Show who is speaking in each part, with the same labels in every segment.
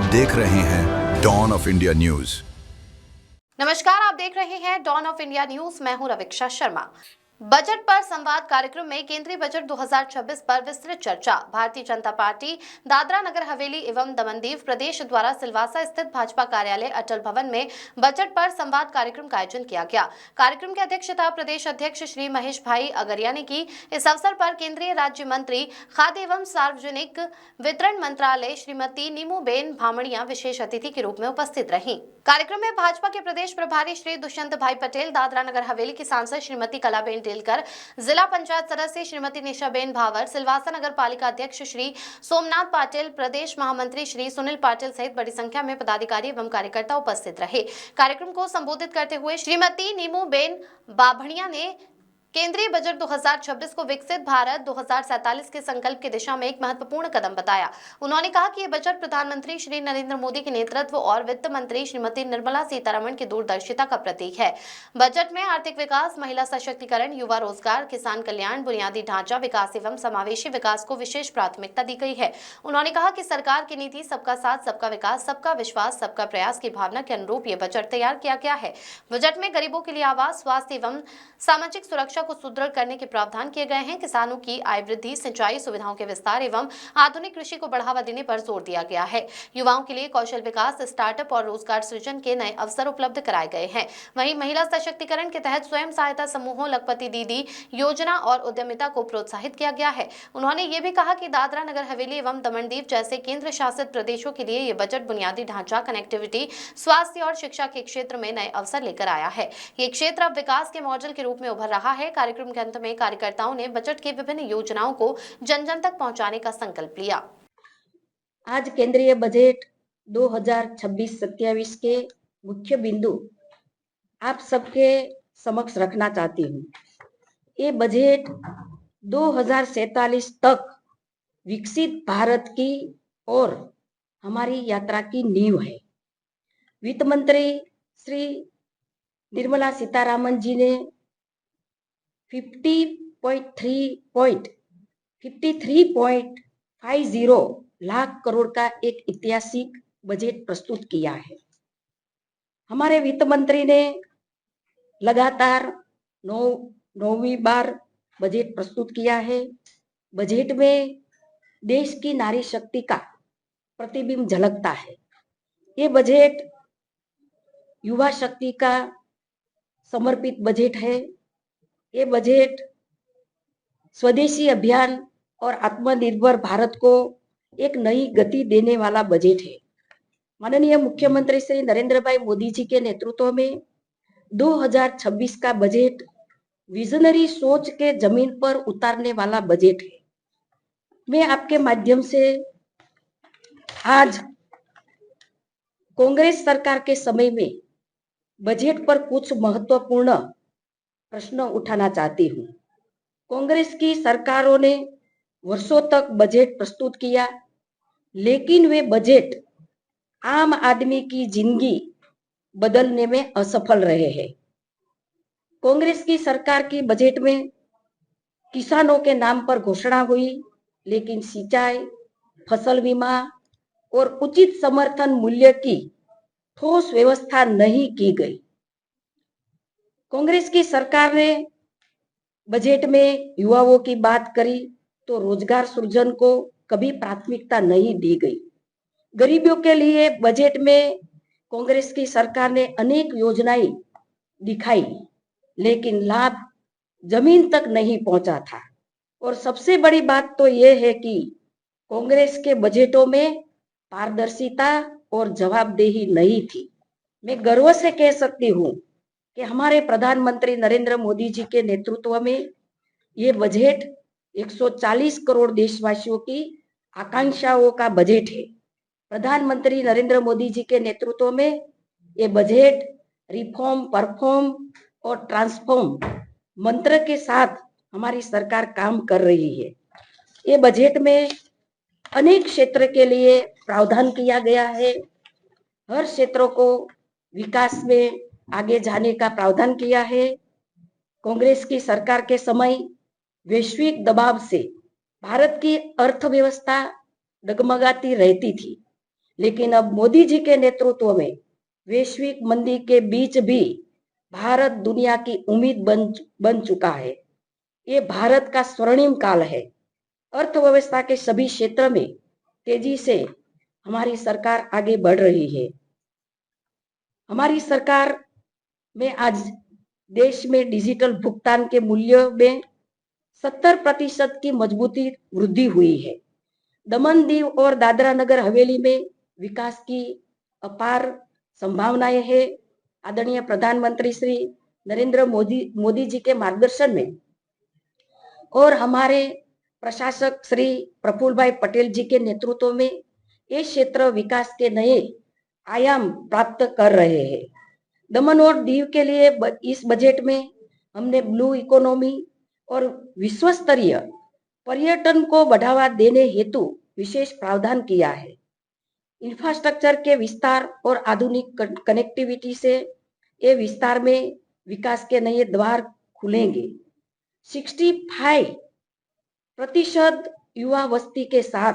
Speaker 1: देख रहे हैं डॉन ऑफ इंडिया न्यूज।
Speaker 2: नमस्कार, आप देख रहे हैं डॉन ऑफ इंडिया न्यूज। मैं हूं रवीक्षा शर्मा। बजट पर संवाद कार्यक्रम में केंद्रीय बजट 2026 पर विस्तृत चर्चा। भारतीय जनता पार्टी दादरा नगर हवेली एवं दमन दीव प्रदेश द्वारा सिलवासा स्थित भाजपा कार्यालय अटल भवन में बजट पर संवाद कार्यक्रम का आयोजन किया गया। कार्यक्रम की अध्यक्षता प्रदेश अध्यक्ष श्री महेश भाई अगरिया ने की। इस अवसर पर केंद्रीय राज्य मंत्री खाद्य एवं सार्वजनिक वितरण मंत्रालय श्रीमती नीमूबेन भामड़िया विशेष अतिथि के रूप में उपस्थित रहीं। कार्यक्रम में भाजपा के प्रदेश प्रभारी श्री दुष्यंत भाई पटेल, दादरा नगर हवेली की सांसद श्रीमती कलाबेन टेलकर, जिला पंचायत सदस्य श्रीमती निशाबेन भावर, सिलवासा नगर पालिका अध्यक्ष श्री सोमनाथ पाटिल, प्रदेश महामंत्री श्री सुनील पाटिल सहित बड़ी संख्या में पदाधिकारी एवं कार्यकर्ता उपस्थित रहे। कार्यक्रम को संबोधित करते हुए श्रीमती नीमूबेन भाभड़िया ने केंद्रीय बजट 2026 को विकसित भारत 2047 के संकल्प की दिशा में एक महत्वपूर्ण कदम बताया। उन्होंने कहा कि यह बजट प्रधानमंत्री श्री नरेंद्र मोदी के नेतृत्व और वित्त मंत्री श्रीमती निर्मला सीतारमण की दूरदर्शिता का प्रतीक है। बजट में आर्थिक विकास, महिला सशक्तिकरण, युवा रोजगार, किसान कल्याण, बुनियादी ढांचा विकास एवं समावेशी विकास को विशेष प्राथमिकता दी गई है। उन्होंने कहा कि सरकार की नीति सबका साथ, सबका विकास, सबका विश्वास, सबका प्रयास की भावना के अनुरूप ये बजट तैयार किया गया है। बजट में गरीबों के लिए आवास, स्वास्थ्य एवं सामाजिक सुरक्षा को सुदृढ़ करने के प्रावधान किए गए हैं। किसानों की आय वृद्धि, सिंचाई सुविधाओं के विस्तार एवं आधुनिक कृषि को बढ़ावा देने पर जोर दिया गया है। युवाओं के लिए कौशल विकास, स्टार्टअप और रोजगार सृजन के नए अवसर उपलब्ध कराए गए हैं। वहीं महिला सशक्तिकरण के तहत स्वयं सहायता समूहों, लखपति दीदी योजना और उद्यमिता को प्रोत्साहित किया गया है। उन्होंने ये भी कहा कि दादरा नगर हवेली एवं दमन दीव जैसे केंद्र शासित प्रदेशों के लिए ये बजट बुनियादी ढांचा, कनेक्टिविटी, स्वास्थ्य और शिक्षा के क्षेत्र में नए अवसर लेकर आया है। ये क्षेत्र अब विकास के मॉडल के रूप में उभर रहा है। कार्यक्रम के अंत में कार्यकर्ताओं ने बजट की विभिन्न योजनाओं को जन जन तक पहुंचाने का संकल्प लिया।
Speaker 3: आज केंद्रीय बजट 2026-27 के मुख्य बिंदु आप सबके समक्ष रखना चाहती हूँ। ये बजट 2047 तक विकसित भारत की और हमारी यात्रा की नींव है। वित्त मंत्री श्री निर्मला सीतारमण जी ने 53.50 लाख करोड़ का एक ऐतिहासिक बजट प्रस्तुत किया है। हमारे वित्त मंत्री ने लगातार नौवीं बार बजट प्रस्तुत किया है। बजट में देश की नारी शक्ति का प्रतिबिंब झलकता है। ये बजट युवा शक्ति का समर्पित बजट है। ये बजट स्वदेशी अभियान और आत्मनिर्भर भारत को एक नई गति देने वाला बजट है। माननीय मुख्यमंत्री श्री नरेंद्र भाई मोदी जी के नेतृत्व में 2026 का बजट विजनरी सोच के जमीन पर उतारने वाला बजट है। मैं आपके माध्यम से आज कांग्रेस सरकार के समय में बजट पर कुछ महत्वपूर्ण प्रश्न उठाना चाहती हूँ। कांग्रेस की सरकारों ने वर्षों तक बजट प्रस्तुत किया, लेकिन वे बजट आम आदमी की जिंदगी बदलने में असफल रहे हैं। कांग्रेस की सरकार की बजट में किसानों के नाम पर घोषणा हुई, लेकिन सिंचाई, फसल बीमा और उचित समर्थन मूल्य की ठोस व्यवस्था नहीं की गई। कांग्रेस की सरकार ने बजट में युवाओं की बात करी तो रोजगार सृजन को कभी प्राथमिकता नहीं दी गई। गरीबों के लिए बजट में कांग्रेस की सरकार ने अनेक योजनाएं दिखाई, लेकिन लाभ जमीन तक नहीं पहुंचा था। और सबसे बड़ी बात तो यह है कि कांग्रेस के बजटों में पारदर्शिता और जवाबदेही नहीं थी। मैं गर्व से कह सकती हूँ कि हमारे प्रधानमंत्री नरेंद्र मोदी जी के नेतृत्व में ये बजट 140 करोड़ देशवासियों की आकांक्षाओं का बजट है। प्रधानमंत्री नरेंद्र मोदी जी के नेतृत्व में ये बजट रिफॉर्म, परफॉर्म और ट्रांसफॉर्म मंत्र के साथ हमारी सरकार काम कर रही है। ये बजट में अनेक क्षेत्र के लिए प्रावधान किया गया है। हर क्षेत्रों को विकास में आगे जाने का प्रावधान किया है। कांग्रेस की सरकार के समय वैश्विक दबाव से भारत की अर्थव्यवस्था डगमगाती रहती थी। लेकिन अब मोदी जी के नेतृत्व में वैश्विक मंदी के बीच भी भारत दुनिया की उम्मीद बन चुका है। ये भारत का स्वर्णिम काल है। अर्थव्यवस्था के सभी क्षेत्र में तेजी से हमारी सरकार आगे बढ़ रही है। हमारी सरकार में आज देश में डिजिटल भुगतान के मूल्य में 70% की मजबूती वृद्धि हुई है। दमन दीव और दादरा नगर हवेली में विकास की अपार संभावनाएं हैं। आदरणीय प्रधानमंत्री श्री नरेंद्र मोदी जी के मार्गदर्शन में और हमारे प्रशासक श्री प्रफुल्ल भाई पटेल जी के नेतृत्व में ये क्षेत्र विकास के नए आयाम प्राप्त कर रहे हैं। दमन और दीव के लिए इस बजट में हमने ब्लू इकोनॉमी और विश्व स्तरीय पर्यटन को बढ़ावा देने हेतु विशेष प्रावधान किया है। इंफ्रास्ट्रक्चर के विस्तार और आधुनिक कनेक्टिविटी से ये विस्तार में विकास के नए द्वार खुलेंगे। 65% युवा वस्ती के साथ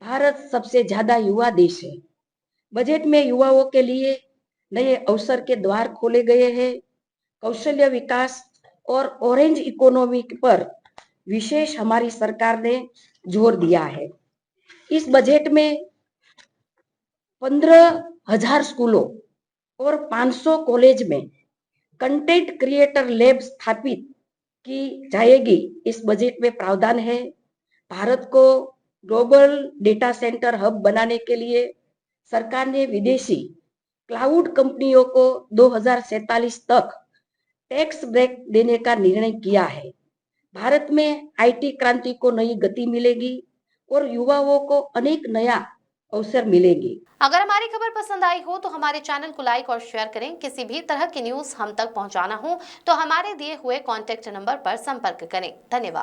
Speaker 3: भारत सबसे ज्यादा युवा देश है। बजट में युवाओं के लिए नए अवसर के द्वार खोले गए हैं। कौशल्य विकास और ऑरेंज इकोनॉमी पर विशेष हमारी सरकार ने जोर दिया है। इस बजट में 15,000 स्कूलों और 500 कॉलेज में कंटेंट क्रिएटर लैब स्थापित की जाएगी। इस बजट में प्रावधान है। भारत को ग्लोबल डेटा सेंटर हब बनाने के लिए सरकार ने विदेशी क्लाउड कंपनियों को 2047 तक टैक्स ब्रेक देने का निर्णय किया है। भारत में आईटी क्रांति को नई गति मिलेगी और युवाओं को अनेक नया अवसर मिलेंगे।
Speaker 2: अगर हमारी खबर पसंद आई हो तो हमारे चैनल को लाइक और शेयर करें। किसी भी तरह की न्यूज हम तक पहुंचाना हो तो हमारे दिए हुए कॉन्टैक्ट नंबर पर संपर्क करें। धन्यवाद।